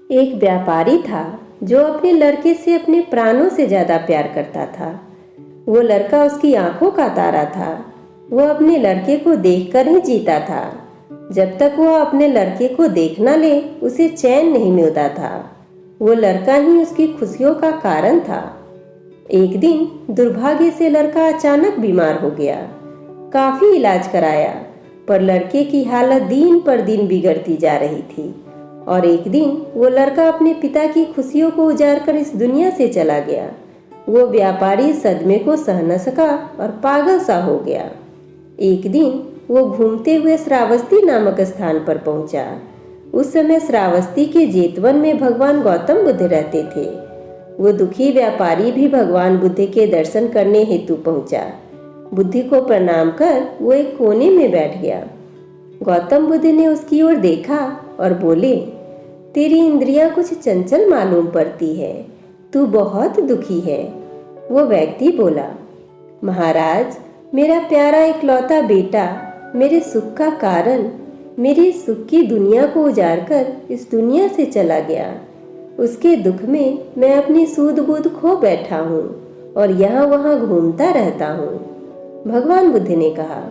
एक व्यापारी था जो अपने लड़के से अपने प्राणों से ज्यादा प्यार करता था। वो लड़का उसकी आंखों का तारा था। वो अपने लड़के को देखकर ही जीता था। जब तक वो अपने लड़के को देख न ले उसे चैन नहीं मिलता था। वो लड़का ही उसकी खुशियों का कारण था। एक दिन दुर्भाग्य से लड़का अचानक बीमार हो गया। काफी इलाज कराया, पर लड़के की हालत दिन पर दिन बिगड़ती जा रही थी। और एक दिन वो लड़का अपने पिता की खुशियों को उजाड़ कर इस दुनिया से चला गया। वो व्यापारी सदमे को सह न सका और पागल सा हो गया। एक दिन वो घूमते हुए श्रावस्ती नामक स्थान पर पहुंचा। उस समय श्रावस्ती के जेतवन में भगवान गौतम बुद्ध रहते थे। वो दुखी व्यापारी भी भगवान बुद्ध के दर्शन करने हेतु पहुंचा। बुद्ध को प्रणाम कर वो एक कोने में बैठ गया। गौतम बुद्ध ने उसकी ओर देखा और बोले, तेरी इंद्रियां कुछ चंचल मालूम पड़ती है, तू बहुत दुखी है। वो व्यक्ति बोला, महाराज, मेरा प्यारा इकलौता बेटा मेरे सुख का कारण मेरी सुख की दुनिया को उजाड़ कर इस दुनिया से चला गया। उसके दुख में मैं अपनी सूध बूध खो बैठा हूँ और यहाँ वहाँ घूमता रहता हूँ। भगवान बुद्ध ने कहा,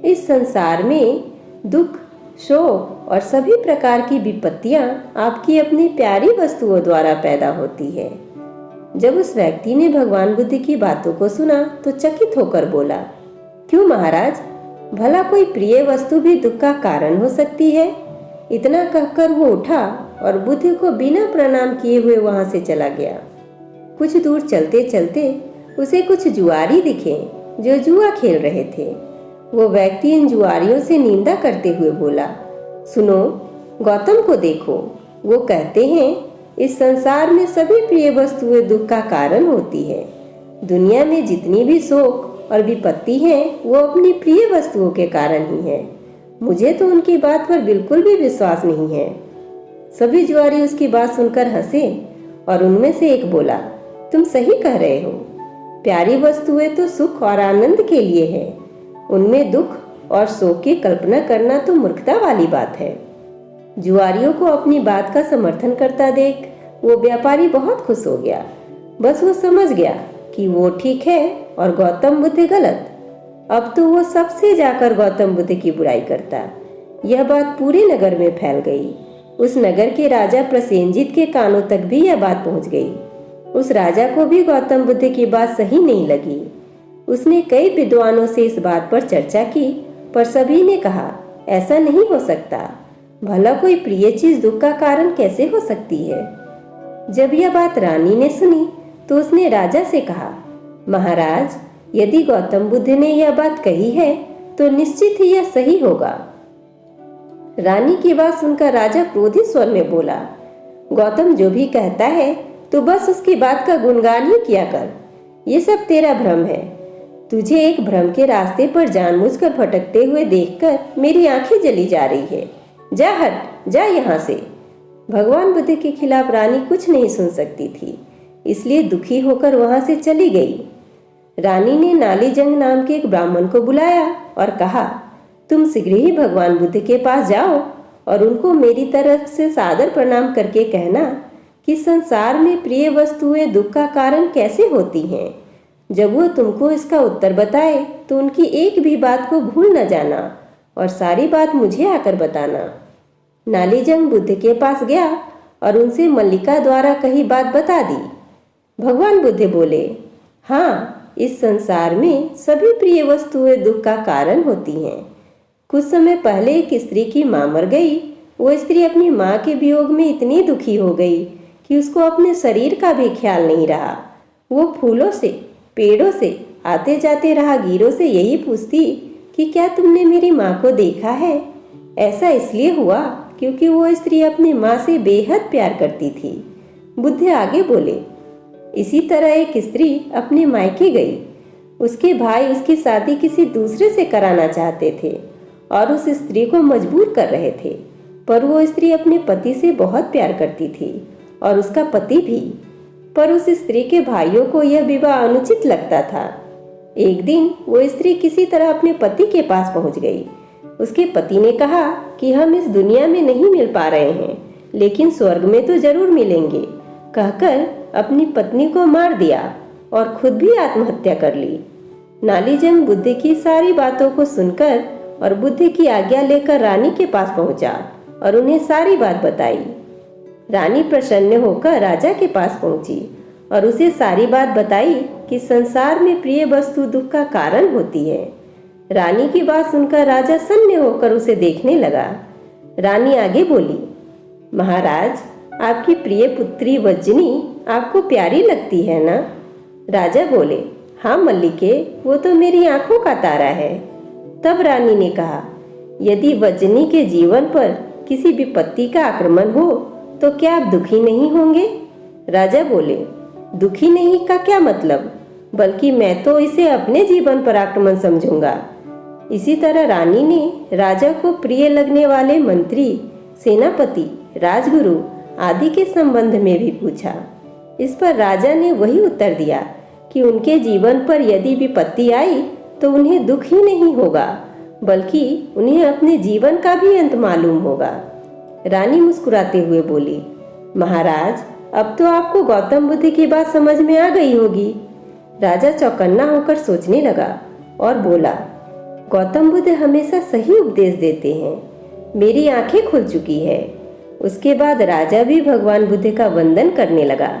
इस संसार में दुख, शोक और सभी प्रकार की विपत्तियां आपकी अपनी प्यारी वस्तुओं द्वारा पैदा होती है। जब उस व्यक्ति ने भगवान बुद्ध की बातों को सुना तो चकित होकर बोला, क्यों महाराज, भला कोई प्रिय वस्तु भी दुख का कारण हो सकती है? इतना कहकर वो उठा और बुद्ध को बिना प्रणाम किए हुए वहां से चला गया। कुछ दूर चलते चलते उसे कुछ जुआरी दिखे जो जुआ खेल रहे थे। वो व्यक्ति इन जुआरियों से निंदा करते हुए बोला, सुनो, गौतम को देखो, वो कहते हैं इस संसार में सभी प्रिय वस्तुएं दुख का कारण होती है। दुनिया में जितनी भी शोक और विपत्ति है वो अपनी प्रिय वस्तुओं के कारण ही है। मुझे तो उनकी बात पर बिल्कुल भी विश्वास नहीं है। सभी जुआरी उसकी बात सुनकर हंसे और उनमें से एक बोला, तुम सही कह रहे हो। प्यारी वस्तुएं तो सुख और आनंद के लिए है। उनमें दुख और शोक की कल्पना करना तो मूर्खता वाली बात है। जुआरियों को अपनी बात का समर्थन करता देख वो व्यापारी बहुत खुश हो गया। बस वो समझ गया कि वो ठीक है और गौतम बुद्ध गलत। अब तो वो सबसे जाकर गौतम बुद्ध की बुराई करता। यह बात पूरे नगर में फैल गई। उस नगर के राजा प्रसेनजीत के कानों तक भी यह बात पहुंच गई। उस राजा को भी गौतम बुद्ध की बात सही नहीं लगी। उसने कई विद्वानों से इस बात पर चर्चा की, पर सभी ने कहा, ऐसा नहीं हो सकता। भला कोई प्रिय चीज दुख का कारण कैसे हो सकती है? जब यह बात रानी ने सुनी तो उसने राजा से कहा, महाराज, यदि गौतम बुद्ध ने यह बात कही है तो निश्चित ही यह सही होगा। रानी की बात सुनकर राजा क्रोधित स्वर में बोला, गौतम जो भी कहता है तो बस उसकी बात का गुणगान ही किया कर। ये सब तेरा भ्रम है। तुझे एक भ्रम के रास्ते पर जानबूझकर भटकते हुए देखकर मेरी आंखें जली जा रही है। जा, हट जा यहाँ से। भगवान बुद्ध के खिलाफ रानी कुछ नहीं सुन सकती थी, इसलिए दुखी होकर वहां से चली गई। रानी ने नालीजंग नाम के एक ब्राह्मण को बुलाया और कहा, तुम शीघ्र ही भगवान बुद्ध के पास जाओ और उनको मेरी तरफ से सादर प्रणाम करके कहना कि संसार में प्रिय वस्तुएं दुख का कारण कैसे होती हैं। जब वो तुमको इसका उत्तर बताए तो उनकी एक भी बात को भूल न जाना और सारी बात मुझे आकर बताना। नालीजंग बुद्ध के पास गया और उनसे मल्लिका द्वारा कही बात बता दी। भगवान बुद्ध बोले, हाँ, इस संसार में सभी प्रिय वस्तुएं दुख का कारण होती हैं। कुछ समय पहले एक स्त्री की मां मर गई। वो स्त्री अपनी मां के वियोग में इतनी दुखी हो गई कि उसको अपने शरीर का भी ख्याल नहीं रहा। वो फूलों से, पेड़ों से, आते जाते राहगीरों से यही पूछती कि क्या तुमने मेरी माँ को देखा है? ऐसा इसलिए हुआ क्योंकि वो स्त्री अपनी माँ से बेहद प्यार करती थी। बुद्ध आगे बोले, इसी तरह एक स्त्री अपने मायके गई। उसके भाई उसकी शादी किसी दूसरे से कराना चाहते थे और उस स्त्री को मजबूर कर रहे थे, पर वो स्त्री अपने पति से बहुत प्यार करती थी और उसका पति भी। पर उस स्त्री के भाइयों को यह विवाह अनुचित लगता था। एक दिन वो स्त्री किसी तरह अपने पति के पास पहुंच गई। उसके पति ने कहा कि हम इस दुनिया में नहीं मिल पा रहे हैं, लेकिन स्वर्ग में तो जरूर मिलेंगे, कहकर अपनी पत्नी को मार दिया और खुद भी आत्महत्या कर ली। नालीजंग बुद्ध की सारी बातों को सुनकर और बुद्ध की आज्ञा लेकर रानी के पास पहुंचा और उन्हें सारी बात बताई। रानी प्रसन्न होकर राजा के पास पहुंची और उसे सारी बात बताई कि संसार में प्रिय वस्तु दुख का कारण होती है। रानी की बात सुनकर राजा सन्न होकर उसे देखने लगा। रानी आगे बोली, महाराज, आपकी प्रिय पुत्री वज्जनी आपको प्यारी लगती है ना? राजा बोले, हाँ मल्लिके, वो तो मेरी आंखों का तारा है। तब रानी ने कहा, यदि वज्जनी के जीवन पर किसी विपत्ति का आक्रमण हो तो क्या आप दुखी नहीं होंगे? राजा बोले, दुखी नहीं का क्या मतलब, बल्कि मैं तो इसे अपने जीवन पर आक्रमण समझूंगा। इसी तरह रानी ने राजा को प्रिय लगने वाले मंत्री, सेनापति, राजगुरु आदि के संबंध में भी पूछा। इस पर राजा ने वही उत्तर दिया कि उनके जीवन पर यदि विपत्ति आई तो उन्हें दुख ही नहीं होगा, बल्कि उन्हें अपने जीवन का भी अंत मालूम होगा। रानी मुस्कुराते हुए बोली, महाराज, अब तो आपको गौतम बुद्ध की बात समझ में आ गई होगी। राजा चौकन्ना होकर सोचने लगा और बोला, गौतम बुद्ध हमेशा सही उपदेश देते हैं, मेरी आंखें खुल चुकी है। उसके बाद राजा भी भगवान बुद्ध का वंदन करने लगा।